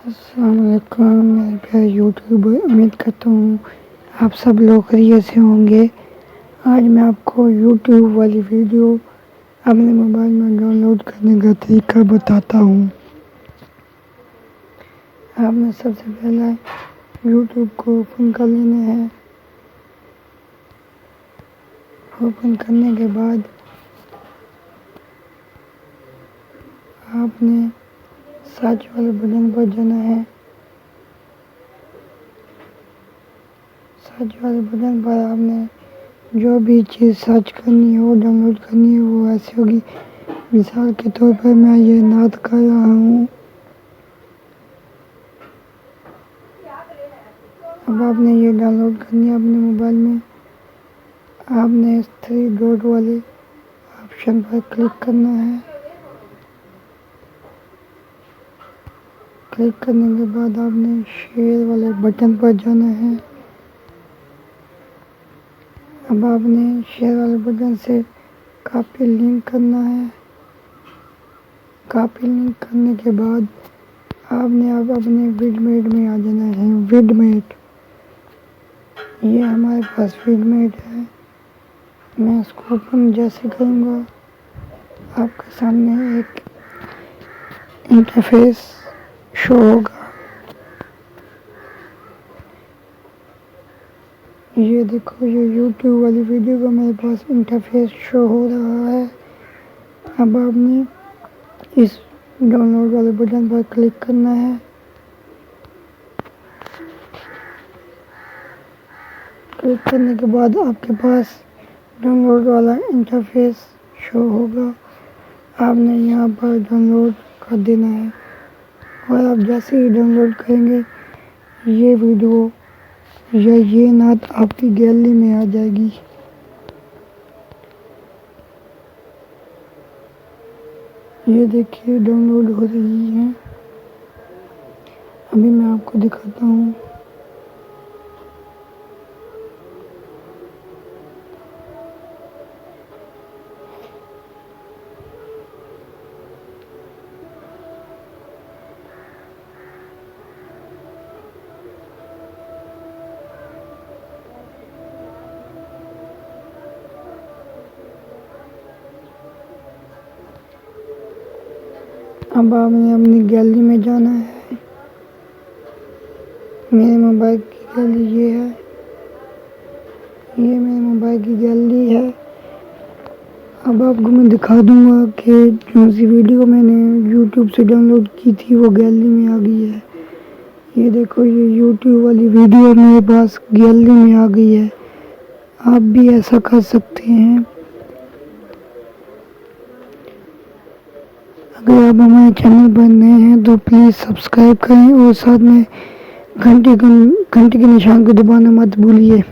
अस्सलाम वालेकुम मेरे प्यारे यूट्यूबर। उम्मीद करता हूँ आप सब लोग खैरियत से होंगे। आज मैं आपको यूट्यूब वाली वीडियो अपने मोबाइल में डाउनलोड करने का तरीका बताता हूँ। आपने सबसे पहले यूट्यूब को ओपन कर लेना है। ओपन करने के बाद आपने सर्च वाले बटन पर जाना है। सर्च वाले बटन पर आपने जो भी चीज़ सर्च करनी हो, डाउनलोड करनी हो, वो ऐसी होगी। मिसाल के तौर पर मैं ये नात कर रहा हूँ। अब आपने ये डाउनलोड करनी है अपने मोबाइल में। आपने इस 3 डॉट वाले ऑप्शन पर क्लिक करना है। क्लिक करने के बाद आपने शेयर वाले बटन पर जाना है। अब आपने शेयर वाले बटन से कॉपी लिंक करना है। कॉपी लिंक करने के बाद आपने अब अपने विडमेट में आ जाना है। विडमेट, ये हमारे पास विडमेट है। मैं इसको ओपन जैसे करूँगा आपके सामने एक इंटरफेस शो होगा। ये देखो, ये यूट्यूब वाली वीडियो का मेरे पास इंटरफेस शो हो रहा है। अब आपने इस डाउनलोड वाले बटन पर क्लिक करना है। क्लिक करने के बाद आपके पास डाउनलोड वाला इंटरफेस शो होगा। आपने यहाँ पर डाउनलोड कर देना है और आप जैसे ही डाउनलोड करेंगे ये वीडियो या ये नात आपकी गैलरी में आ जाएगी। ये देखिए डाउनलोड हो रही है। अभी मैं आपको दिखाता हूँ। अब आपने अपनी गैलरी में जाना है। मेरे मोबाइल की गैलरी ये है। ये मेरे मोबाइल की गैलरी है। अब आपको मैं दिखा दूंगा कि जो सी वीडियो मैंने यूट्यूब से डाउनलोड की थी वो गैलरी में आ गई है। ये देखो, ये यूट्यूब वाली वीडियो मेरे पास गैलरी में आ गई है। आप भी ऐसा कर सकते हैं। अगर आप हमारे चैनल पर नए हैं तो प्लीज़ सब्सक्राइब करें और साथ में घंटे के निशान को दबाना मत भूलिए।